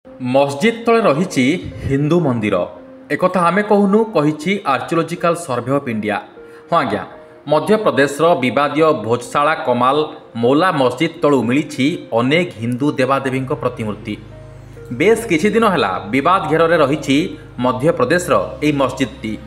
मस्जिद तले रही हिंदू मंदिर एक आमे कहूनु कही आर्कियोलॉजिकल सर्वे ऑफ इंडिया। हाँ आज्ञा, मध्य प्रदेश विवादीय भोजशाला कमाल मौला मस्जिद तलू मिली अनेक हिंदू देवादेवी प्रतिमूर्ति। बेस किछि दिन है विवाद घेर रही मध्य प्रदेश यह मस्जिदटी।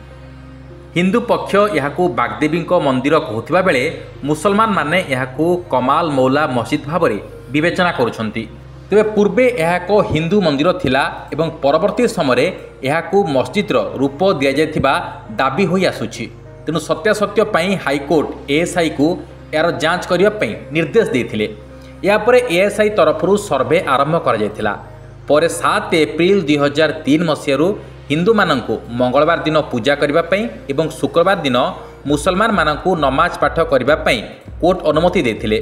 हिंदू पक्ष यहाँ बागदेवी मंदिर कहूथिबा बेले मुसलमान माने यहाँ कमाल मौला मस्जिद भाव विवेचना करुछंती। तेबे पूर्वे यह एक हिंदू मंदिर थिला एवं परवर्ती समय यहाँ मस्जिद्र रूप दि जाइथिबा दाबी होई आसुछि। तेणु सत्यासत्य पई हाईकोर्ट एएसआई को यार जांच करने पई निर्देश देथिले। यापर एएसआई तरफरु सर्वे आरंभ करा जायथिला। पर 7 एप्रिल 2003 मसीह हिंदू मानंकु मंगलवार दिन पूजा करने पई एवं शुक्रवार दिन मुसलमान मानंकु नमाज पाठ करने पई कोर्ट अनुमति देथिले।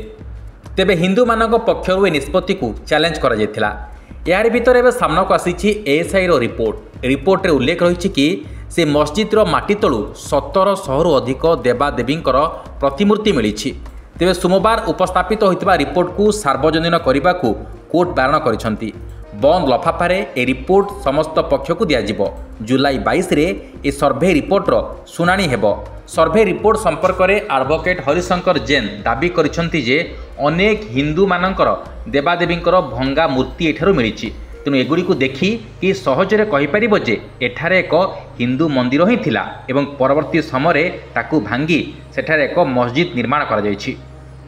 तेबे हिंदू मानक पक्षरु ए निष्पत्ति को चैलेंज करा जायथिला। यार भितर एबे सामना को आसीछि एएसआई रो रिपोर्ट रे उल्लेख रही कि से मस्जिद रो माटी तळु 1700 रु अधिक देवादेवींकर प्रतिमूर्ति मिली। तेबे सोमवार उपस्थापित होइतिबा रिपोर्ट को सार्वजनीन करने को कोर्ट बारण करिसंती। बंद लफाफारे ए रिपोर्ट समस्त पक्ष को दियाजिबो। जुलाई 22 रे ए सर्वे रिपोर्टर सुनानी हेबो। सर्वे रिपोर्ट संपर्क में एडवोकेट हरिशंकर जैन दाबी करिसंती जे अनेक हिंदू मानकर देवादेवींकर भंगा मूर्ति एठारु मिली। तेणु एगुड़ी को देखि कि सहजरे कहिपारिबो जे एठारे एक हिंदू मंदिर ही थिला एवं परवर्ती समय ताकू भांगी सेठारे एक मस्जिद निर्माण करा जायछि।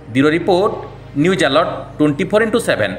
Bureau report news alert 24x7।